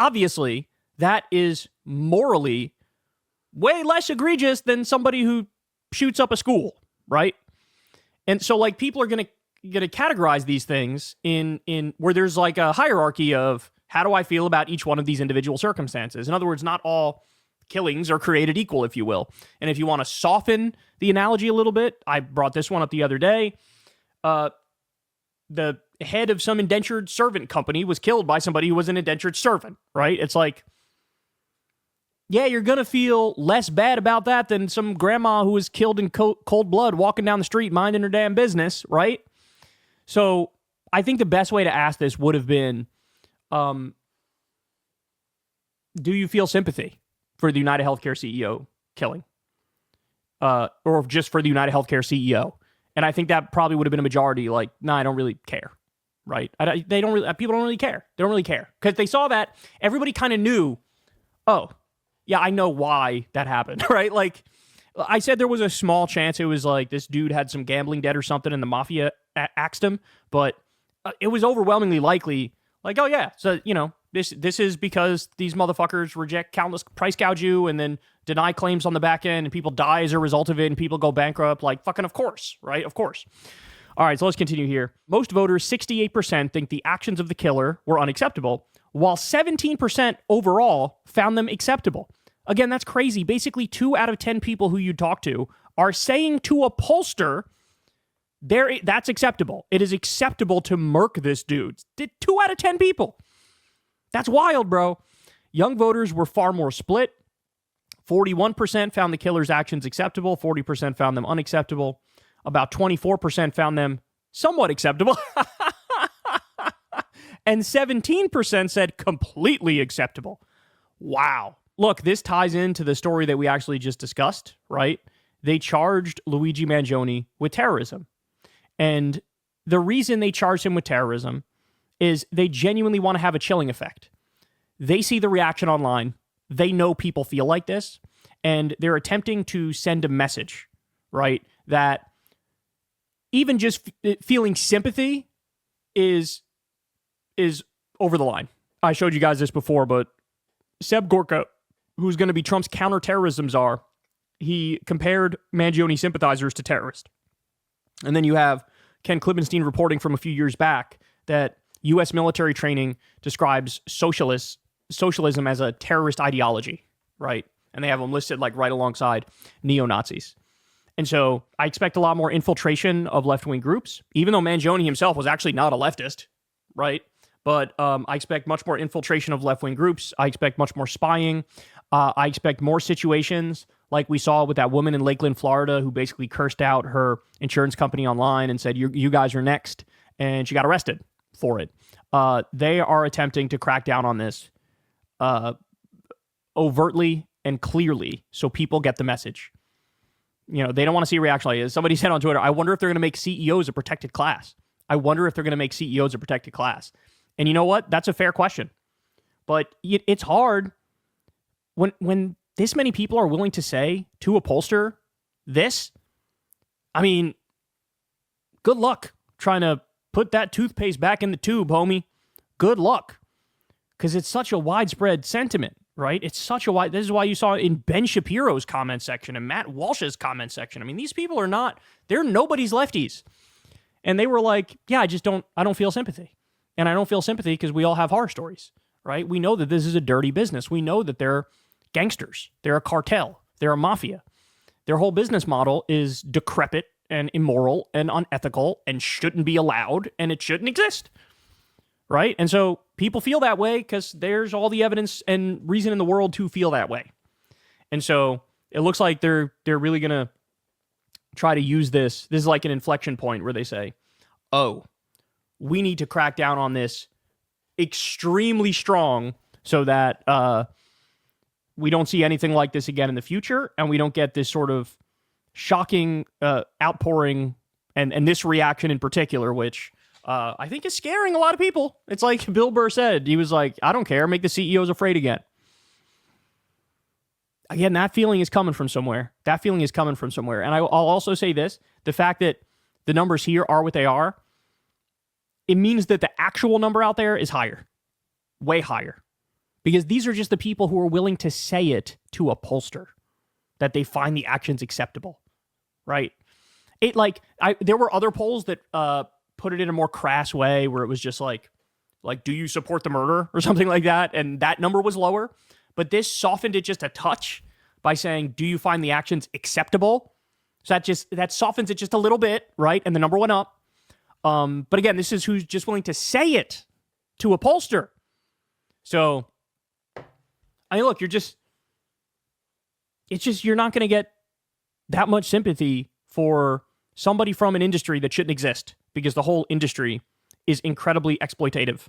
obviously, that is morally way less egregious than somebody who shoots up a school, right? And so, like, people are going to categorize these things in where there's like a hierarchy of how do I feel about each one of these individual circumstances. In other words, not all killings are created equal, if you will. And if you want to soften the analogy a little bit, I brought this one up the other day. The head of some indentured servant company was killed by somebody who was an indentured servant, right? It's like, yeah, you're going to feel less bad about that than some grandma who was killed in cold blood walking down the street minding her damn business, right? So I think the best way to ask this would have been, do you feel sympathy for the United Healthcare CEO killing? Or just for the United Healthcare CEO? And I think that probably would have been a majority, like, nah, I don't really care, right? People don't really care. They don't really care. Because they saw that, everybody kind of knew, oh, yeah, I know why that happened, right? Like, I said there was a small chance it was like this dude had some gambling debt or something and the mafia axed him, but it was overwhelmingly likely, like, oh yeah, so, you know, this is because these motherfuckers reject countless price gouge you and then deny claims on the back end and people die as a result of it and people go bankrupt, like, fucking of course, right? Of course. All right, so let's continue here. Most voters, 68%, think the actions of the killer were unacceptable, while 17% overall found them acceptable. Again, that's crazy. Basically, 2 out of 10 people who you talk to are saying to a pollster, that's acceptable. It is acceptable to murk this dude. 2 out of 10 people. That's wild, bro. Young voters were far more split. 41% found the killer's actions acceptable. 40% found them unacceptable. About 24% found them somewhat acceptable. And 17% said completely acceptable. Wow. Look, this ties into the story that we actually just discussed, right? They charged Luigi Mangione with terrorism. And the reason they charged him with terrorism is they genuinely want to have a chilling effect. They see the reaction online. They know people feel like this. And they're attempting to send a message, right? That even just feeling sympathy is over the line. I showed you guys this before, but Seb Gorka, who's going to be Trump's counterterrorism czar, he compared Mangione sympathizers to terrorists. And then you have Ken Klippenstein reporting from a few years back that U.S. military training describes socialism as a terrorist ideology, right? And they have them listed like right alongside neo-Nazis. And so I expect a lot more infiltration of left-wing groups, even though Mangione himself was actually not a leftist, right? But I expect much more infiltration of left-wing groups. I expect much more spying. I expect more situations like we saw with that woman in Lakeland, Florida, who basically cursed out her insurance company online and said, you guys are next. And she got arrested for it. They are attempting to crack down on this overtly and clearly so people get the message. You know, they don't want to see a reaction like this. Somebody said on Twitter, I wonder if they're going to make CEOs a protected class. I wonder if they're going to make CEOs a protected class. And you know what? That's a fair question. But it's hard when this many people are willing to say to a pollster this. I mean, good luck trying to put that toothpaste back in the tube, homie. Good luck. Because it's such a widespread sentiment, right? It's such a wide... This is why you saw in Ben Shapiro's comment section and Matt Walsh's comment section. I mean, these people are not... They're nobody's lefties. And they were like, yeah, I don't feel sympathy. And I don't feel sympathy because we all have horror stories, right? We know that this is a dirty business. We know that they're gangsters. They're a cartel. They're a mafia. Their whole business model is decrepit and immoral and unethical and shouldn't be allowed and it shouldn't exist, right? And so people feel that way because there's all the evidence and reason in the world to feel that way. And so it looks like they're really going to try to use this. This is like an inflection point where they say, oh, we need to crack down on this extremely strong so that we don't see anything like this again in the future and we don't get this sort of shocking outpouring and this reaction in particular, which I think is scaring a lot of people. It's like Bill Burr said. He was like, I don't care. Make the CEOs afraid again. Again, that feeling is coming from somewhere. And I'll also say this. The fact that the numbers here are what they are, it means that the actual number out there is higher. Way higher. Because these are just the people who are willing to say it to a pollster, that they find the actions acceptable, right? There were other polls that put it in a more crass way where it was just like, do you support the murder or something like that? And that number was lower. But this softened it just a touch by saying, do you find the actions acceptable? So that softens it just a little bit, right? And the number went up. But again, this is who's just willing to say it to a pollster. So, I mean, look, you're not going to get that much sympathy for somebody from an industry that shouldn't exist, because the whole industry is incredibly exploitative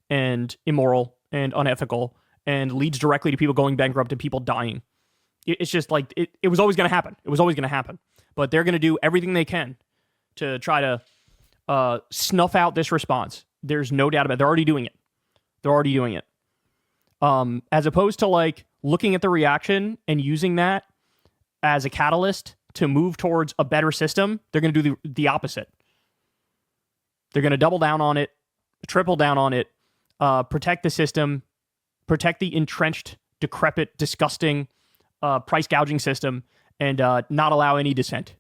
and immoral and unethical and leads directly to people going bankrupt and people dying. It's just like, it was always going to happen. It was always going to happen. But they're going to do everything they can to try to snuff out this response. There's no doubt about it. They're already doing it. As opposed to like looking at the reaction and using that as a catalyst to move towards a better system, they're going to do the opposite. They're going to double down on it, triple down on it, protect the system, protect the entrenched, decrepit, disgusting price gouging system, and not allow any dissent.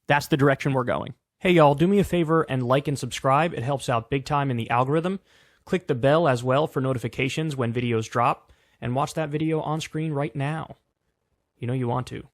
That's the direction we're going. Hey, y'all, do me a favor and like and subscribe. It helps out big time in the algorithm. Click the bell as well for notifications when videos drop, and watch that video on screen right now. You know you want to.